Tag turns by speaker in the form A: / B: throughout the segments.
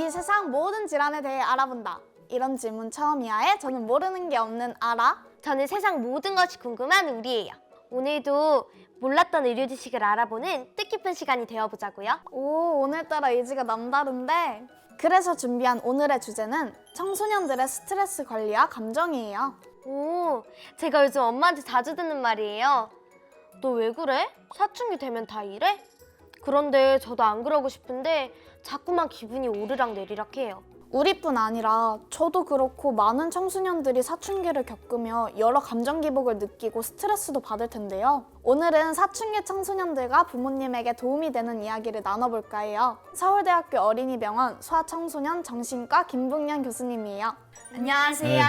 A: 이 세상 모든 질환에 대해 알아본다. 이런 질문 처음이야에 저는 모르는 게 없는 아라.
B: 저는 세상 모든 것이 궁금한 우리예요. 오늘도 몰랐던 의료 지식을 알아보는 뜻깊은 시간이 되어보자고요.
A: 오, 오늘따라 의지가 남다른데. 그래서 준비한 오늘의 주제는 청소년들의 스트레스 관리와 감정이에요.
B: 오, 제가 요즘 엄마한테 자주 듣는 말이에요. 너 왜 그래? 사춘기 되면 다 이래? 그런데 저도 안 그러고 싶은데 자꾸만 기분이 오르락내리락 해요.
A: 우리뿐 아니라 저도 그렇고 많은 청소년들이 사춘기를 겪으며 여러 감정 기복을 느끼고 스트레스도 받을 텐데요. 오늘은 사춘기 청소년들과 부모님에게 도움이 되는 이야기를 나눠볼까 해요. 서울대학교 어린이병원 소아청소년 정신과 김북년 교수님이에요. 안녕하세요.
C: 네,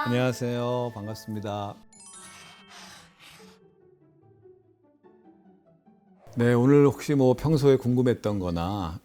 C: 안녕하세요. 반갑습니다. 네, 오늘 혹시 평소에 궁금했던 거나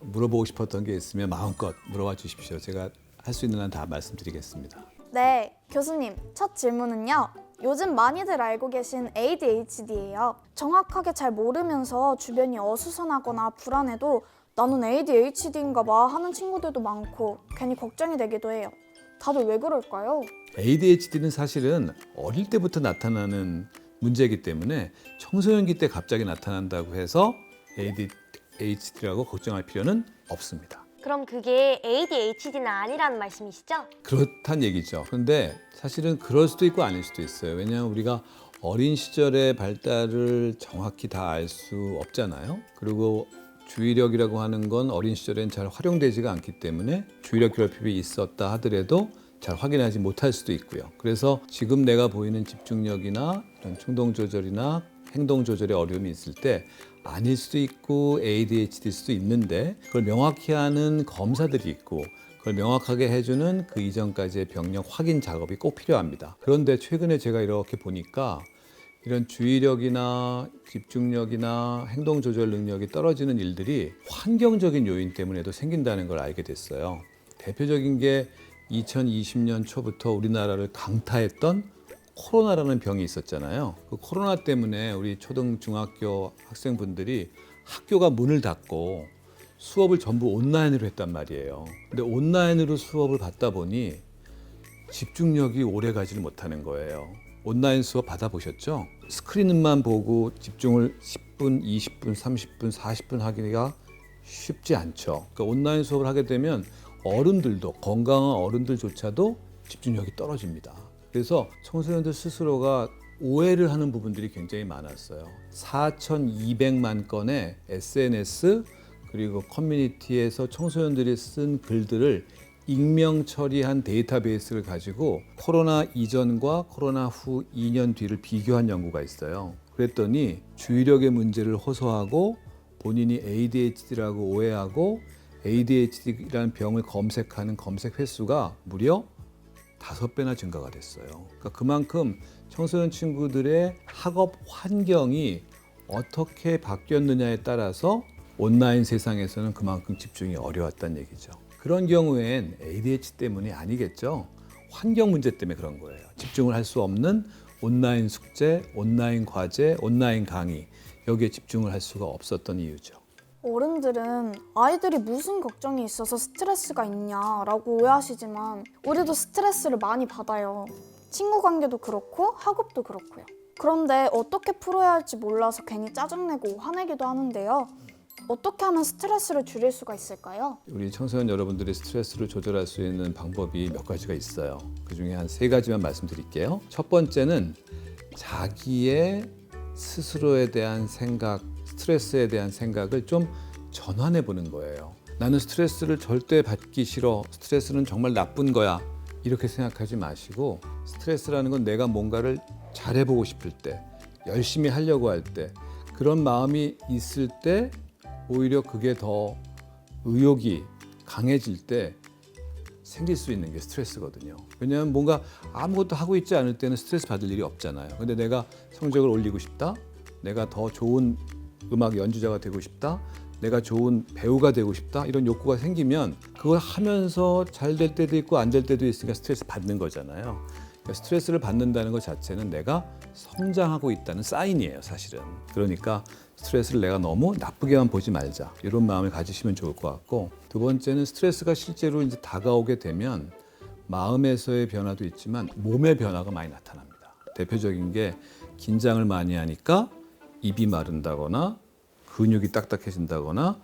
C: 물어보고 싶었던 게 있으면 마음껏 물어봐 주십시오. 제가 할 수 있는 한 다 말씀드리겠습니다.
A: 네, 교수님, 첫 질문은요. 요즘 많이들 알고 계신 ADHD예요. 정확하게 잘 모르면서 주변이 어수선하거나 불안해도 나는 ADHD인가 봐 하는 친구들도 많고 괜히 걱정이 되기도 해요. 다들 왜 그럴까요?
C: ADHD는 사실은 어릴 때부터 나타나는 문제이기 때문에 청소년기 때 갑자기 나타난다고 해서 ADHD라고 걱정할 필요는 없습니다.
B: 그럼 그게 ADHD는 아니라는 말씀이시죠?
C: 그렇단 얘기죠. 그런데 사실은 그럴 수도 있고 아닐 수도 있어요. 왜냐하면 우리가 어린 시절의 발달을 정확히 다 알 수 없잖아요. 그리고 주의력이라고 하는 건 어린 시절엔 잘 활용되지가 않기 때문에 주의력 결핍이 있었다 하더라도 잘 확인하지 못할 수도 있고요. 그래서 지금 내가 보이는 집중력이나 이런 충동 조절이나 행동 조절에 어려움이 있을 때 아닐 수도 있고 ADHD일 수도 있는데 그걸 명확히 하는 검사들이 있고 그걸 명확하게 해주는 그 이전까지의 병력 확인 작업이 꼭 필요합니다. 그런데 최근에 제가 이렇게 보니까 이런 주의력이나 집중력이나 행동 조절 능력이 떨어지는 일들이 환경적인 요인 때문에도 생긴다는 걸 알게 됐어요. 대표적인 게 2020년 초부터 우리나라를 강타했던 코로나라는 병이 있었잖아요. 그 코로나 때문에 우리 초등, 중학교 학생분들이 학교가 문을 닫고 수업을 전부 온라인으로 했단 말이에요. 근데 온라인으로 수업을 받다 보니 집중력이 오래 가지를 못하는 거예요. 온라인 수업 받아보셨죠? 스크린만 보고 집중을 10분, 20분, 30분, 40분 하기가 쉽지 않죠. 그러니까 온라인 수업을 하게 되면 어른들도 건강한 어른들조차도 집중력이 떨어집니다. 그래서 청소년들 스스로가 오해를 하는 부분들이 굉장히 많았어요. 4,200만 건의 SNS 그리고 커뮤니티에서 청소년들이 쓴 글들을 익명 처리한 데이터베이스를 가지고 코로나 이전과 코로나 후 2년 뒤를 비교한 연구가 있어요. 그랬더니 주의력의 문제를 호소하고 본인이 ADHD라고 오해하고 ADHD라는 병을 검색하는 검색 횟수가 무려 5배나 증가가 됐어요. 그러니까 그만큼 청소년 친구들의 학업 환경이 어떻게 바뀌었느냐에 따라서 온라인 세상에서는 그만큼 집중이 어려웠다는 얘기죠. 그런 경우엔 ADHD 때문이 아니겠죠. 환경 문제 때문에 그런 거예요. 집중을 할 수 없는 온라인 숙제, 온라인 과제, 온라인 강의 여기에 집중을 할 수가 없었던 이유죠.
A: 어른들은 아이들이 무슨 걱정이 있어서 스트레스가 있냐라고 오해하시지만 우리도 스트레스를 많이 받아요. 친구 관계도 그렇고 학업도 그렇고요. 그런데 어떻게 풀어야 할지 몰라서 괜히 짜증내고 화내기도 하는데요. 어떻게 하면 스트레스를 줄일 수가 있을까요?
C: 우리 청소년 여러분들이 스트레스를 조절할 수 있는 방법이 몇 가지가 있어요. 그중에 한 3가지만 말씀드릴게요. 첫 번째는 자기의 스스로에 대한 생각, 스트레스에 대한 생각을 좀 전환해 보는 거예요. 나는 스트레스를 절대 받기 싫어. 스트레스는 정말 나쁜 거야. 이렇게 생각하지 마시고 스트레스라는 건 내가 뭔가를 잘해보고 싶을 때, 열심히 하려고 할 때 그런 마음이 있을 때 오히려 그게 더 의욕이 강해질 때 생길 수 있는 게 스트레스거든요. 왜냐하면 뭔가 아무것도 하고 있지 않을 때는 스트레스 받을 일이 없잖아요. 근데 내가 성적을 올리고 싶다, 내가 더 좋은 음악 연주자가 되고 싶다, 내가 좋은 배우가 되고 싶다 이런 욕구가 생기면 그걸 하면서 잘 될 때도 있고 안 될 때도 있으니까 스트레스 받는 거잖아요. 그러니까 스트레스를 받는다는 것 자체는 내가 성장하고 있다는 사인이에요, 사실은. 그러니까 스트레스를 내가 너무 나쁘게만 보지 말자. 이런 마음을 가지시면 좋을 것 같고, 두 번째는 스트레스가 실제로 이제 다가오게 되면 마음에서의 변화도 있지만 몸의 변화가 많이 나타납니다. 대표적인 게 긴장을 많이 하니까 입이 마른다거나 근육이 딱딱해진다거나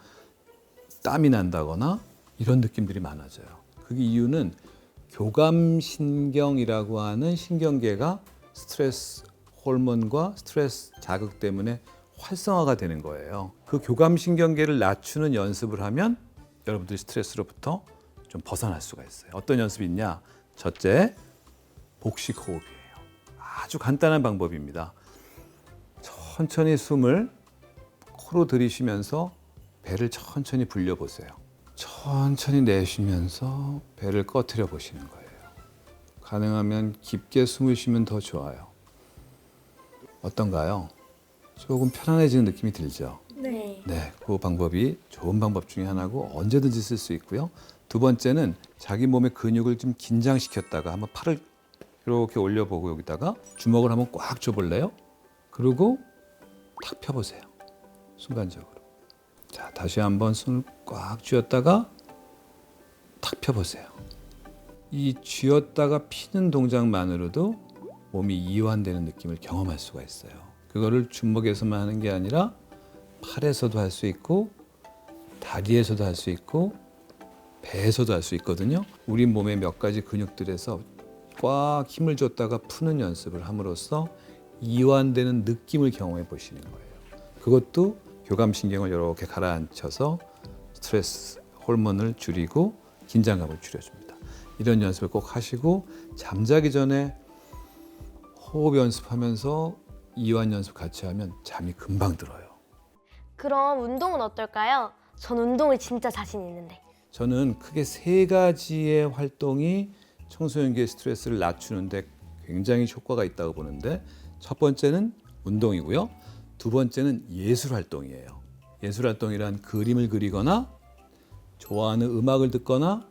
C: 땀이 난다거나 이런 느낌들이 많아져요. 그 이유는 교감신경이라고 하는 신경계가 스트레스 호르몬과 스트레스 자극 때문에 활성화가 되는 거예요. 그 교감신경계를 낮추는 연습을 하면 여러분들이 스트레스로부터 좀 벗어날 수가 있어요. 어떤 연습이 있냐? 첫째, 복식호흡이에요. 아주 간단한 방법입니다. 천천히 숨을 코로 들이쉬면서 배를 천천히 불려보세요. 천천히 내쉬면서 배를 꺼트려 보시는 거예요. 가능하면 깊게 숨을 쉬면 더 좋아요. 어떤가요? 조금 편안해지는 느낌이 들죠?
B: 네.
C: 네, 그 방법이 좋은 방법 중에 하나고 언제든지 쓸 수 있고요. 두 번째는 자기 몸의 근육을 좀 긴장시켰다가 한번 팔을 이렇게 올려보고 여기다가 주먹을 한번 꽉 줘볼래요? 그리고 탁 펴보세요. 순간적으로. 자, 다시 한번 손을 꽉 쥐었다가 탁 펴보세요. 이 쥐었다가 피는 동작만으로도 몸이 이완되는 느낌을 경험할 수가 있어요. 그거를 주먹에서만 하는 게 아니라 팔에서도 할 수 있고 다리에서도 할 수 있고 배에서도 할 수 있거든요. 우리 몸의 몇 가지 근육들에서 꽉 힘을 줬다가 푸는 연습을 함으로써 이완되는 느낌을 경험해 보시는 거예요. 그것도 교감신경을 이렇게 가라앉혀서 스트레스 호르몬을 줄이고 긴장감을 줄여줍니다. 이런 연습을 꼭 하시고 잠자기 전에 호흡 연습하면서 이완 연습 같이 하면 잠이 금방 들어요.
B: 그럼 운동은 어떨까요? 전 운동을 진짜 자신 있는데.
C: 저는 크게 세 가지의 활동이 청소년기의 스트레스를 낮추는데 굉장히 효과가 있다고 보는데, 첫 번째는 운동이고요. 두 번째는 예술 활동이에요. 예술 활동이란 그림을 그리거나 좋아하는 음악을 듣거나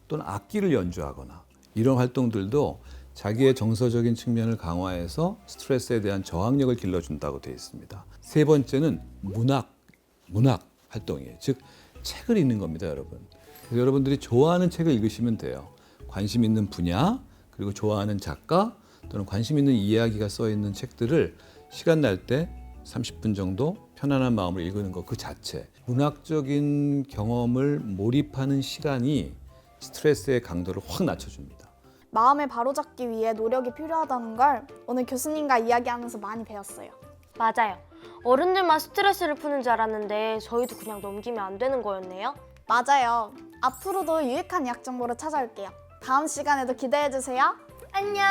C: 또는 악기를 연주하거나 이런 활동들도 자기의 정서적인 측면을 강화해서 스트레스에 대한 저항력을 길러준다고 되어 있습니다. 세 번째는 문학 활동이에요. 즉 책을 읽는 겁니다, 여러분. 그래서 여러분들이 좋아하는 책을 읽으시면 돼요. 관심 있는 분야, 그리고 좋아하는 작가 또는 관심 있는 이야기가 써 있는 책들을 시간 날 때 30분 정도 편안한 마음으로 읽는 것 그 자체, 문학적인 경험을 몰입하는 시간이 스트레스의 강도를 확 낮춰줍니다.
A: 마음을 바로잡기 위해 노력이 필요하다는 걸 오늘 교수님과 이야기하면서 많이 배웠어요.
B: 맞아요. 어른들만 스트레스를 푸는 줄 알았는데 저희도 그냥 넘기면 안 되는 거였네요.
A: 맞아요. 앞으로도 유익한 의학 정보로 찾아올게요. 다음 시간에도 기대해주세요.
B: 안녕.